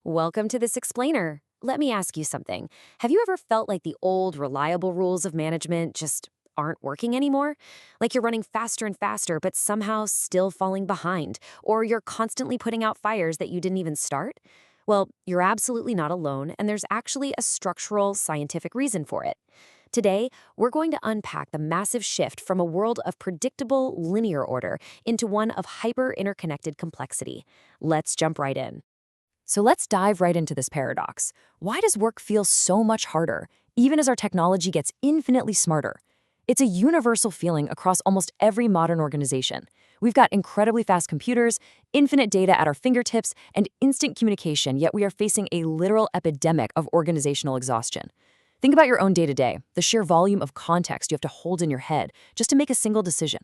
Welcome to this explainer. Let me ask you something. Have you ever felt like the old, reliable rules of management just aren't working anymore? Like you're running faster and faster, but somehow still falling behind, or you're constantly putting out fires that you didn't even start? Well, you're absolutely not alone, and there's actually a structural, scientific reason for it. Today, we're going to unpack the massive shift from a world of predictable, linear order into one of hyper interconnected complexity. Let's jump right in. So let's dive right into this paradox. Why does work feel so much harder, even as our technology gets infinitely smarter? It's a universal feeling across almost every modern organization. We've got incredibly fast computers, infinite data at our fingertips, and instant communication, yet we are facing a literal epidemic of organizational exhaustion. Think about your own day-to-day, the sheer volume of context you have to hold in your head just to make a single decision.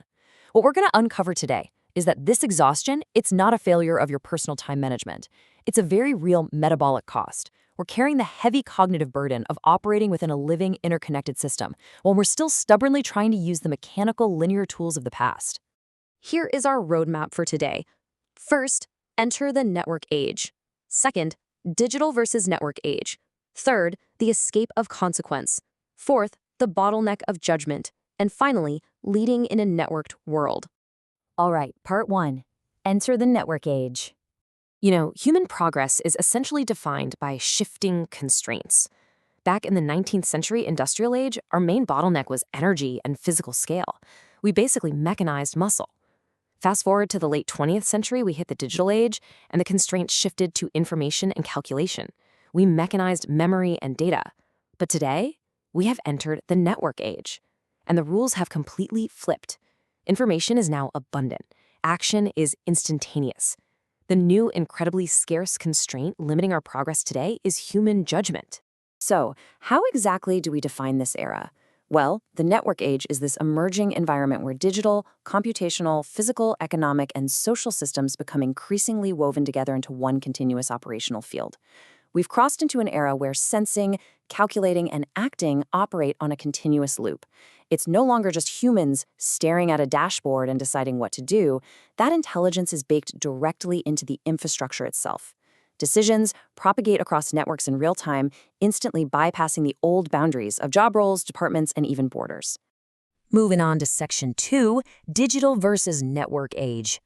What we're going to uncover today is that this exhaustion, it's not a failure of your personal time management. It's a very real metabolic cost. We're carrying the heavy cognitive burden of operating within a living, interconnected system, while we're still stubbornly trying to use the mechanical, linear tools of the past. Here is our roadmap for today. First, enter the network age. Second, digital versus network age. Third, the escape of consequence. Fourth, the bottleneck of judgment. And finally, leading in a networked world. All right, part one. Enter the network age. Human progress is essentially defined by shifting constraints. Back in the 19th century industrial age, our main bottleneck was energy and physical scale. We basically mechanized muscle. Fast forward to the late 20th century, we hit the digital age, and the constraints shifted to information and calculation. We mechanized memory and data. But today, we have entered the network age, and the rules have completely flipped. Information is now abundant. Action is instantaneous. The new, incredibly scarce constraint limiting our progress today is human judgment. So, how exactly do we define this era? Well, the network age is this emerging environment where digital, computational, physical, economic, and social systems become increasingly woven together into one continuous operational field. We've crossed into an era where sensing, calculating, and acting operate on a continuous loop. It's no longer just humans staring at a dashboard and deciding what to do. That intelligence is baked directly into the infrastructure itself. Decisions propagate across networks in real time, instantly bypassing the old boundaries of job roles, departments, and even borders. Moving on to section 2, digital versus network age.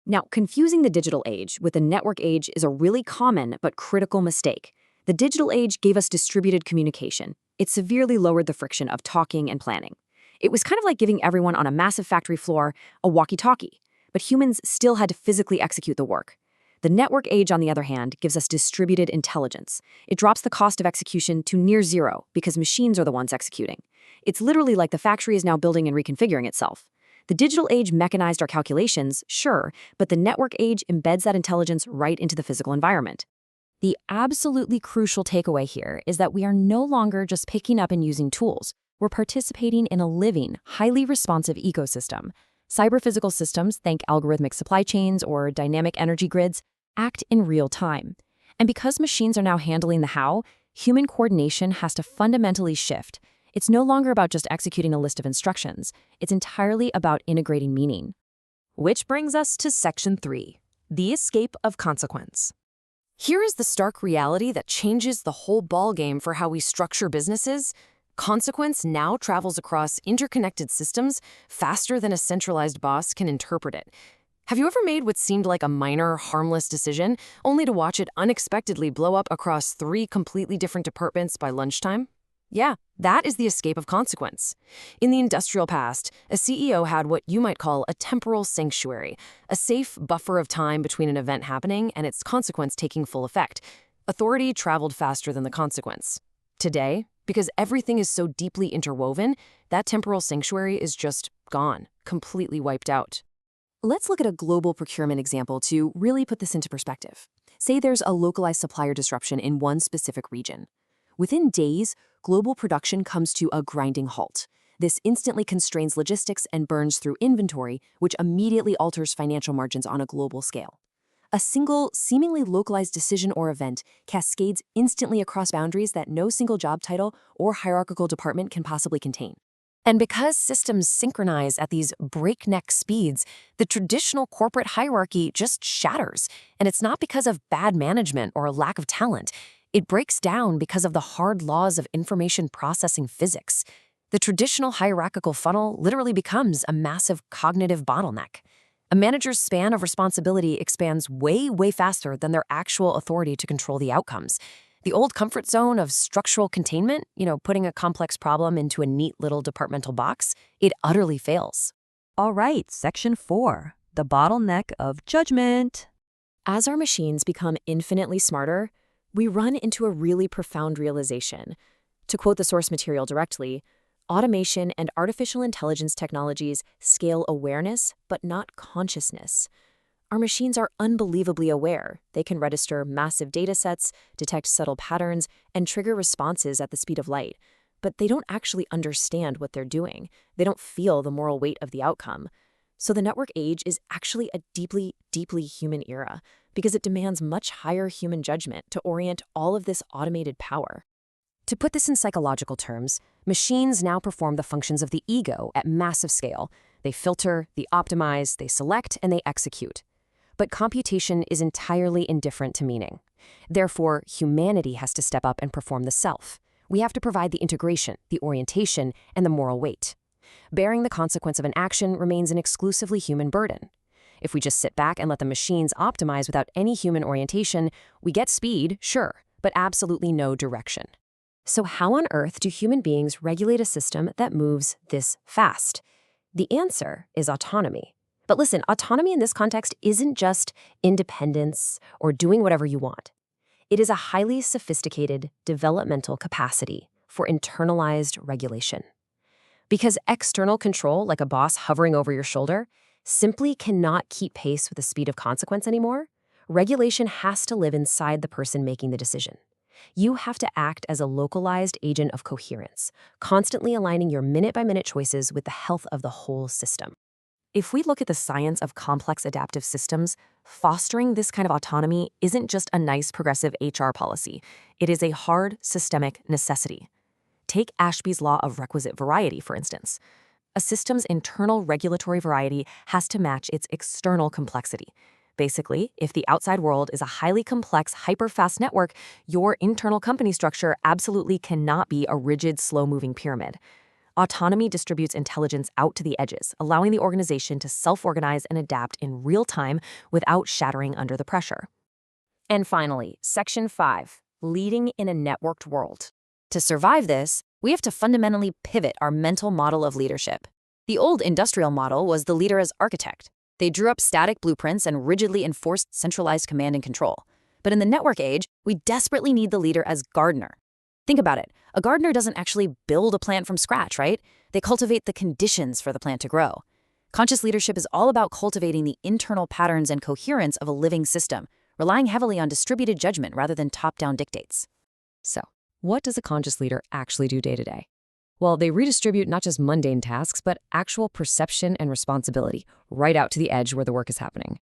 Now, confusing the digital age with the network age is a really common but critical mistake. The digital age gave us distributed communication. It severely lowered the friction of talking and planning. It was kind of like giving everyone on a massive factory floor a walkie-talkie, but humans still had to physically execute the work. The network age, on the other hand, gives us distributed intelligence. It drops the cost of execution to near zero because machines are the ones executing. It's literally like the factory is now building and reconfiguring itself. The digital age mechanized our calculations, sure, but the network age embeds that intelligence right into the physical environment. The absolutely crucial takeaway here is that we are no longer just picking up and using tools. We're participating in a living, highly responsive ecosystem. Cyber-physical systems, think algorithmic supply chains or dynamic energy grids, act in real time. And because machines are now handling the how, human coordination has to fundamentally shift. It's no longer about just executing a list of instructions. It's entirely about integrating meaning. Which brings us to section 3, the escape of consequence. Here is the stark reality that changes the whole ballgame for how we structure businesses. Consequence now travels across interconnected systems faster than a centralized boss can interpret it. Have you ever made what seemed like a minor, harmless decision, only to watch it unexpectedly blow up across 3 completely different departments by lunchtime? Yeah, that is the escape of consequence. In the industrial past, a CEO had what you might call a temporal sanctuary, a safe buffer of time between an event happening and its consequence taking full effect. Authority traveled faster than the consequence. Today, because everything is so deeply interwoven, that temporal sanctuary is just gone, completely wiped out. Let's look at a global procurement example to really put this into perspective. Say there's a localized supplier disruption in one specific region. Within days, global production comes to a grinding halt. This instantly constrains logistics and burns through inventory, which immediately alters financial margins on a global scale. A single, seemingly localized decision or event cascades instantly across boundaries that no single job title or hierarchical department can possibly contain. And because systems synchronize at these breakneck speeds, the traditional corporate hierarchy just shatters. And it's not because of bad management or a lack of talent. It breaks down because of the hard laws of information processing physics. The traditional hierarchical funnel literally becomes a massive cognitive bottleneck. A manager's span of responsibility expands way, way faster than their actual authority to control the outcomes. The old comfort zone of structural containment, putting a complex problem into a neat little departmental box, it utterly fails. All right, section 4, the bottleneck of judgment. As our machines become infinitely smarter, we run into a really profound realization. To quote the source material directly, automation and artificial intelligence technologies scale awareness, but not consciousness. Our machines are unbelievably aware. They can register massive data sets, detect subtle patterns, and trigger responses at the speed of light. But they don't actually understand what they're doing. They don't feel the moral weight of the outcome. So the network age is actually a deeply, deeply human era because it demands much higher human judgment to orient all of this automated power. To put this in psychological terms, machines now perform the functions of the ego at massive scale. They filter, they optimize, they select, and they execute. But computation is entirely indifferent to meaning. Therefore, humanity has to step up and perform the self. We have to provide the integration, the orientation, and the moral weight. Bearing the consequence of an action remains an exclusively human burden. If we just sit back and let the machines optimize without any human orientation, we get speed, sure, but absolutely no direction. So how on earth do human beings regulate a system that moves this fast? The answer is autonomy. But listen, autonomy in this context isn't just independence or doing whatever you want. It is a highly sophisticated developmental capacity for internalized regulation. Because external control, like a boss hovering over your shoulder, simply cannot keep pace with the speed of consequence anymore, regulation has to live inside the person making the decision. You have to act as a localized agent of coherence, constantly aligning your minute-by-minute choices with the health of the whole system. If we look at the science of complex adaptive systems, fostering this kind of autonomy isn't just a nice progressive HR policy. It is a hard systemic necessity. Take Ashby's law of requisite variety, for instance. A system's internal regulatory variety has to match its external complexity. Basically, if the outside world is a highly complex, hyper-fast network, your internal company structure absolutely cannot be a rigid, slow-moving pyramid. Autonomy distributes intelligence out to the edges, allowing the organization to self-organize and adapt in real time without shattering under the pressure. And finally, Section 5, leading in a networked world. To survive this, we have to fundamentally pivot our mental model of leadership. The old industrial model was the leader as architect. They drew up static blueprints and rigidly enforced centralized command and control. But in the network age, we desperately need the leader as gardener. Think about it. A gardener doesn't actually build a plant from scratch, right? They cultivate the conditions for the plant to grow. Conscious leadership is all about cultivating the internal patterns and coherence of a living system, relying heavily on distributed judgment rather than top-down dictates. So, what does a conscious leader actually do day to day? Well, they redistribute not just mundane tasks, but actual perception and responsibility right out to the edge where the work is happening.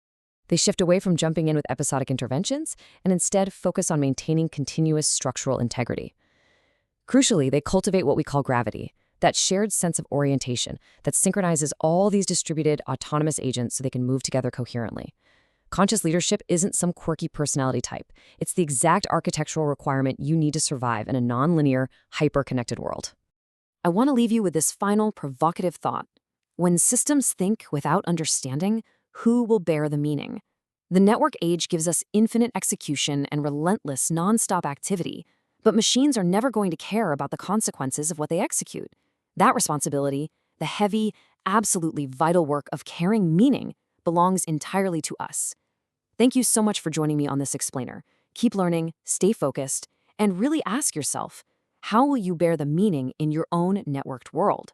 They shift away from jumping in with episodic interventions and instead focus on maintaining continuous structural integrity. Crucially, they cultivate what we call gravity, that shared sense of orientation that synchronizes all these distributed, autonomous agents so they can move together coherently. Conscious leadership isn't some quirky personality type. It's the exact architectural requirement you need to survive in a nonlinear, hyper-connected world. I want to leave you with this final provocative thought. When systems think without understanding, who will bear the meaning? The network age gives us infinite execution and relentless, nonstop activity, but machines are never going to care about the consequences of what they execute. That responsibility, the heavy, absolutely vital work of carrying meaning, belongs entirely to us. Thank you so much for joining me on this explainer. Keep learning, stay focused, and really ask yourself, how will you bear the meaning in your own networked world?